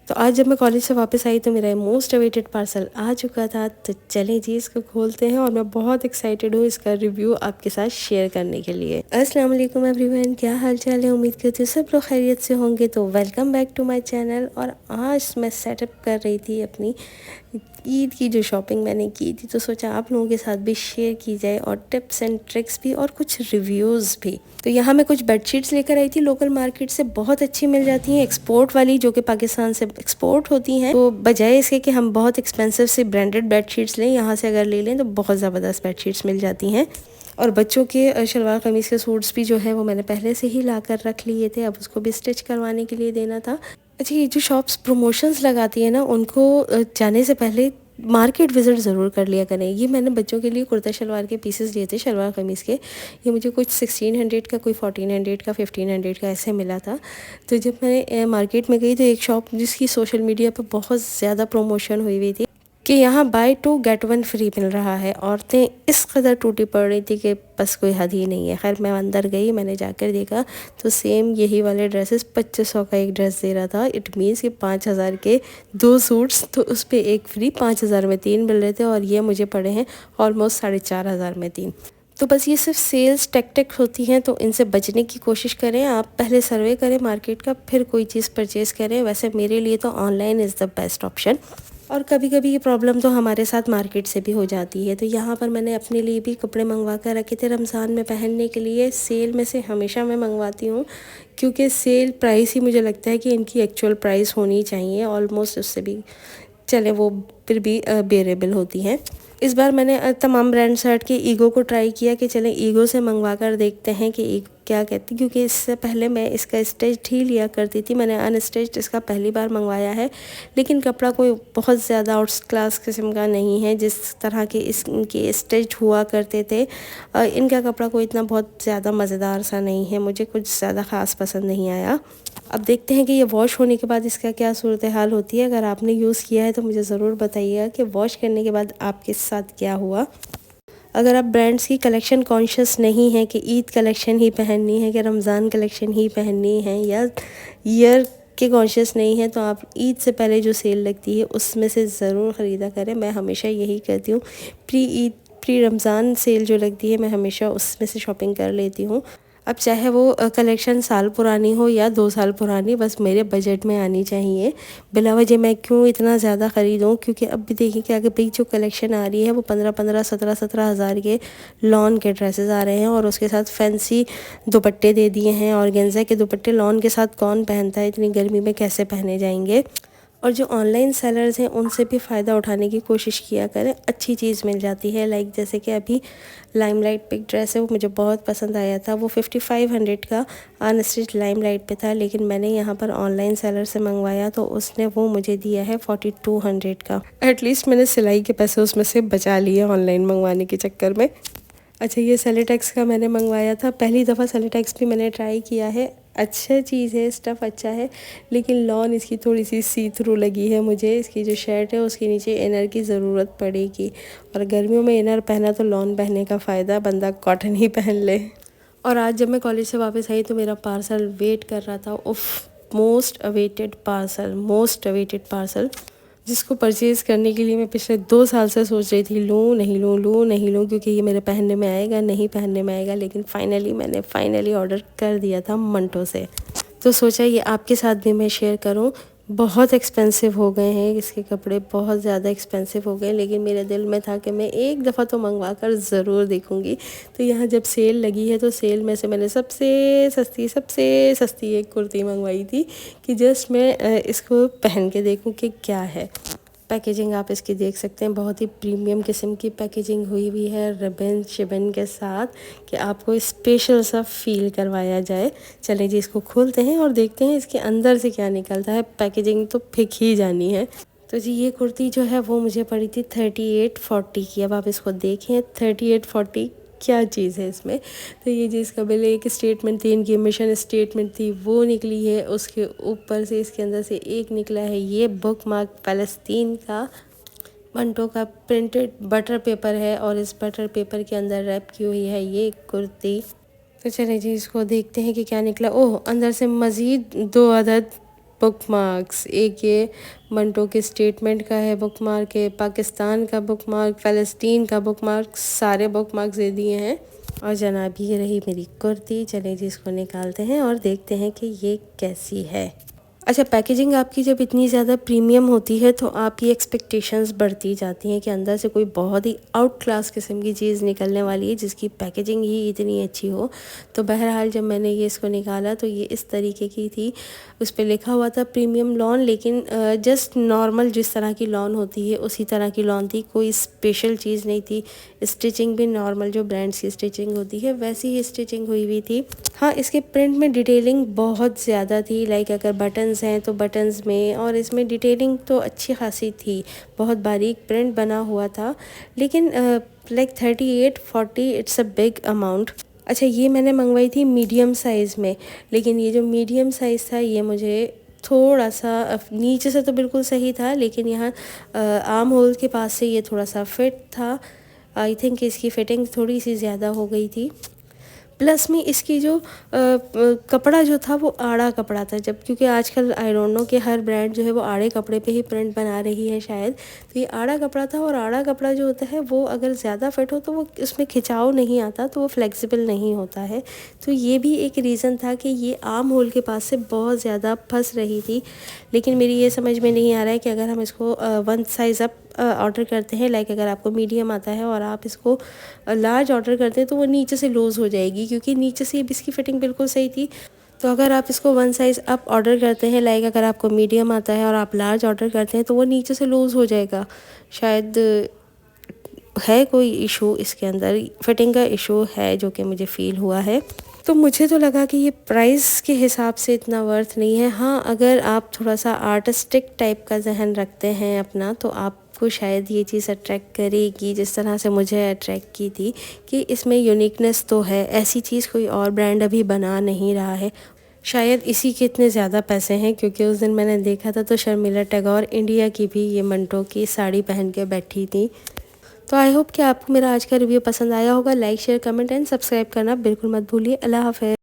तो आज जब मैं कॉलेज से वापस आई तो मेरा मोस्ट अवेटेड पार्सल आ चुका था। तो चलें जी इसको खोलते हैं और मैं बहुत एक्साइटेड हूँ इसका रिव्यू आपके साथ शेयर करने के लिए। अस्सलाम वालेकुम एवरीवन, क्या हाल चाल है? उम्मीद करती हूँ सब लोग खैरियत से होंगे। तो welcome back to my channel. और आज मैं सेटअप कर रही थी अपनी ईद की जो शॉपिंग मैंने की थी, तो सोचा आप लोगों के साथ भी शेयर की जाए और टिप्स एंड ट्रिक्स भी और कुछ रिव्यूज़ भी। तो यहाँ मैं कुछ बेडशीट्स लेकर आई थी लोकल मार्केट से, बहुत अच्छी मिल जाती हैं एक्सपोर्ट वाली, जो कि पाकिस्तान से एक्सपोर्ट होती हैं। तो बजाय इसके कि हम बहुत एक्सपेंसिव से ब्रांडेड बेडशीट्स लें, यहाँ से अगर ले लें तो बहुत ज़बरदस्त बेडशीट्स मिल जाती हैं। और बच्चों के शलवार कमीज़ के सूट्स भी जो है वो मैंने पहले से ही ला कर रख लिए थे, अब उसको भी स्टिच करवाने के लिए देना था। अच्छा, ये जो शॉप्स प्रमोशंस लगाती है ना, उनको जाने से पहले मार्केट विज़िट ज़रूर कर लिया करें। ये मैंने बच्चों के लिए कुर्ता शलवार के पीसेस लिए थे, शलवार कमीज़ के। ये मुझे कुछ 1600 का, कोई 1400 का, 1500 का ऐसे मिला था। तो जब मैं मार्केट में गई तो एक शॉप जिसकी सोशल मीडिया पर बहुत ज़्यादा प्रमोशन हुई थी कि यहाँ बाय 2 गेट 1 फ्री मिल रहा है। औरतें इस कदर टूटी पड़ रही थी कि बस कोई हद ही नहीं है। खैर मैं अंदर गई, मैंने जाकर देखा तो सेम यही वाले ड्रेसेस 2500 का एक ड्रेस दे रहा था। इट मीन्स कि 5000 के 2 सूट्स, तो उस पर एक फ्री, 5000 में 3 मिल रहे थे। और ये मुझे पड़े हैं ऑलमोस्ट 4500 में 3। तो बस ये सिर्फ सेल्स टैक्टिक होती हैं, तो इनसे बचने की कोशिश करें। आप पहले सर्वे करें मार्केट का, फिर कोई चीज़ परचेज़ करें। वैसे मेरे लिए तो online is the best option. और कभी कभी ये प्रॉब्लम तो हमारे साथ मार्केट से भी हो जाती है। तो यहाँ पर मैंने अपने लिए भी कपड़े मंगवा कर रखे थे रमज़ान में पहनने के लिए। सेल में से हमेशा मैं मंगवाती हूँ, क्योंकि सेल प्राइस ही मुझे लगता है कि इनकी एक्चुअल प्राइस होनी चाहिए। ऑलमोस्ट उससे भी चले वो फिर भी बेरेबल होती हैं। इस बार मैंने तमाम ब्रांड शर्ट के ईगो को ट्राई किया कि चलें ईगो से मंगवा कर देखते हैं कि ईगो क्या कहती, क्योंकि इससे पहले मैं इसका स्टिच ही लिया करती थी। मैंने अनस्टिच्ड इसका पहली बार मंगवाया है, लेकिन कपड़ा कोई बहुत ज़्यादा आउट क्लास किस्म का नहीं है जिस तरह के इनके स्टिच हुआ करते थे। इनका कपड़ा कोई इतना बहुत ज़्यादा मज़ेदार सा नहीं है, मुझे कुछ ज़्यादा ख़ास पसंद नहीं आया। अब देखते हैं कि ये वॉश होने के बाद इसका क्या सूरत हाल होती है। अगर आपने यूज़ किया है तो मुझे ज़रूर बताइएगा कि वॉश करने के बाद आपके साथ क्या हुआ। अगर आप ब्रांड्स की कलेक्शन कॉन्शियस नहीं है कि ईद कलेक्शन ही पहननी है, कि रमज़ान कलेक्शन ही पहननी है, या ईयर के कॉन्शियस नहीं है, तो आप ईद से पहले जो सेल लगती है उसमें से ज़रूर ख़रीदा करें। मैं हमेशा यही करती हूँ, प्री रमज़ान सेल जो लगती है मैं हमेशा उसमें से शॉपिंग कर लेती हूँ। अब चाहे वो कलेक्शन साल पुरानी हो या 2 साल पुरानी, बस मेरे बजट में आनी चाहिए। बिला वजह मैं क्यों इतना ज़्यादा ख़रीदूँ, क्योंकि अब भी देखिए कि अगर भाई जो कलेक्शन आ रही है वो 15-15, 17-17 हज़ार के लॉन के ड्रेसेस आ रहे हैं, और उसके साथ फैंसी दुपट्टे दे दिए हैं। और गेंजा के दुपट्टे लॉन के साथ कौन पहनता है, इतनी गर्मी में कैसे पहने जाएंगे। और जो ऑनलाइन सेलर्स हैं उनसे भी फ़ायदा उठाने की कोशिश किया करें, अच्छी चीज़ मिल जाती है। लाइक जैसे कि अभी लाइमलाइट पे एक ड्रेस है, वो मुझे बहुत पसंद आया था। वो 5500 का अनस्टिच लाइमलाइट पे था, लेकिन मैंने यहाँ पर ऑनलाइन सेलर से मंगवाया तो उसने वो मुझे दिया है 4200 का। एटलीस्ट मैंने सिलाई के पैसे उसमें से बचा लिए ऑनलाइन मंगवाने के चक्कर में। अच्छा, ये सेलेटेक्स का मैंने मंगवाया था, पहली दफ़ा सेलेटेक्स भी मैंने ट्राई किया है। अच्छा चीज़ है, स्टफ़ अच्छा है, लेकिन लॉन इसकी थोड़ी सी सी थ्रू लगी है मुझे। इसकी जो शर्ट है उसके नीचे इनर की ज़रूरत पड़ेगी, और गर्मियों में इनर पहना तो लॉन पहनने का फ़ायदा, बंदा कॉटन ही पहन ले। और आज जब मैं कॉलेज से वापस आई तो मेरा पार्सल वेट कर रहा था। उफ, मोस्ट अवेटेड पार्सल, जिसको परचेज़ करने के लिए मैं पिछले 2 साल से सोच रही थी लूँ नहीं लूँ, लूँ नहीं लूँ, क्योंकि ये मेरे पहनने में आएगा नहीं पहनने में आएगा। लेकिन मैंने ऑर्डर कर दिया था मंटो से। तो सोचा ये आपके साथ भी मैं शेयर करूं। बहुत एक्सपेंसिव हो गए हैं इसके कपड़े, बहुत ज़्यादा एक्सपेंसिव हो गए, लेकिन मेरे दिल में था कि मैं एक दफ़ा तो मंगवा कर ज़रूर देखूंगी। तो यहाँ जब सेल लगी है तो सेल में से मैंने सबसे सस्ती एक कुर्ती मंगवाई थी, कि जस्ट मैं इसको पहन के देखूं कि क्या है। पैकेजिंग आप इसकी देख सकते हैं, बहुत ही प्रीमियम किस्म की पैकेजिंग हुई है रिबन शिबन के साथ, कि आपको स्पेशल सा फील करवाया जाए। चलें जी इसको खोलते हैं और देखते हैं इसके अंदर से क्या निकलता है। पैकेजिंग तो फिक ही जानी है। तो जी ये कुर्ती जो है वो मुझे पड़ी थी 3840 की। अब आप इसको देखें, 3840 क्या चीज़ है इसमें। तो ये जी इसका बिल, एक स्टेटमेंट थी, इनकी मिशन स्टेटमेंट थी, वो निकली है। उसके ऊपर से इसके अंदर से एक निकला है ये बुक मार्क फ़लस्तीन का मंटो का प्रिंटेड बटर पेपर है, और इस बटर पेपर के अंदर रैप की हुई है ये कुर्ती। तो चलिए जी इसको देखते हैं कि क्या निकला। ओह, अंदर से मज़ीद 2 अदद बुकमार्क्स, एक ये मंटो के स्टेटमेंट का है बुकमार्क है, पाकिस्तान का बुकमार्क, फ़लस्तीन का बुकमार्क, सारे बुकमार्क्स दे दिए हैं। और जनाब ये रही मेरी कुर्ती। चलिए जी इसको निकालते हैं और देखते हैं कि ये कैसी है। अच्छा, पैकेजिंग आपकी जब इतनी ज़्यादा प्रीमियम होती है तो आपकी एक्सपेक्टेशंस बढ़ती जाती हैं कि अंदर से कोई बहुत ही आउट क्लास किस्म की चीज़ निकलने वाली है जिसकी पैकेजिंग ही इतनी अच्छी हो। तो बहरहाल जब मैंने ये इसको निकाला तो ये इस तरीके की थी। उस पर लिखा हुआ था प्रीमियम लॉन, लेकिन जस्ट नॉर्मल जिस तरह की लॉन होती है उसी तरह की लॉन थी, कोई स्पेशल चीज़ नहीं थी। स्टिचिंग भी नॉर्मल जो ब्रांड्स की स्टिचिंग होती है वैसी ही स्टिचिंग हुई हुई थी। हाँ, इसके प्रिंट में डिटेलिंग बहुत ज़्यादा थी, लाइक अगर बटन्स हैं तो बटन्स में, और इसमें डिटेलिंग तो अच्छी खासी थी, बहुत बारीक प्रिंट बना हुआ था। लेकिन like 38-40 it's a big amount. अच्छा, ये मैंने मंगवाई थी मीडियम साइज़ में, लेकिन ये जो मीडियम साइज़ था ये मुझे थोड़ा सा नीचे से तो बिल्कुल सही था, लेकिन यहाँ आर्म होल के पास से ये थोड़ा सा फिट था। आई थिंक इसकी फ़िटिंग थोड़ी सी ज़्यादा हो गई थी। प्लस में इसकी जो कपड़ा जो था वो आड़ा कपड़ा था, जब क्योंकि आजकल आई डोंट नो कि हर ब्रांड जो है वो आड़े कपड़े पे ही प्रिंट बना रही है शायद, तो ये आड़ा कपड़ा था। और आड़ा कपड़ा जो होता है वो अगर ज़्यादा फिट हो तो वो उसमें खिंचाव नहीं आता, तो वो फ्लेक्सिबल नहीं होता है। तो ये भी एक रीज़न था कि ये आर्म होल के पास से बहुत ज़्यादा फंस रही थी। लेकिन मेरी ये समझ में नहीं आ रहा है कि अगर हम इसको 1 साइज़ अप ऑर्डर करते हैं, लाइक अगर आपको मीडियम आता है और आप इसको लार्ज ऑर्डर करते हैं तो वो नीचे से लूज़ हो जाएगी, क्योंकि नीचे से इसकी फ़िटिंग बिल्कुल सही थी। तो अगर आप इसको 1 साइज़ अप ऑर्डर करते हैं, लाइक अगर आपको मीडियम आता है और आप लार्ज ऑर्डर करते हैं तो वो नीचे से लूज़ हो जाएगा। शायद है कोई इशू इसके अंदर, फिटिंग का इशू है जो कि मुझे फ़ील हुआ है। तो मुझे तो लगा कि ये प्राइस के हिसाब से इतना वर्थ नहीं है। हाँ, अगर आप थोड़ा सा आर्टिस्टिक टाइप का ज़हन रखते हैं अपना तो आपको शायद ये चीज़ अट्रैक्ट करेगी, जिस तरह से मुझे अट्रैक्ट की थी कि इसमें यूनिकनेस तो है। ऐसी चीज़ कोई और ब्रांड अभी बना नहीं रहा है। शायद इसी के इतने ज़्यादा पैसे हैं, क्योंकि उस दिन मैंने देखा था तो शर्मिला टैगोर इंडिया की भी ये मंटो की साड़ी पहन के बैठी थी। तो आई होप कि आपको मेरा आज का रिव्यू पसंद आया होगा। Like, share, comment and subscribe करना बिल्कुल मत भूलिए। अल्लाह हाफ़िज़।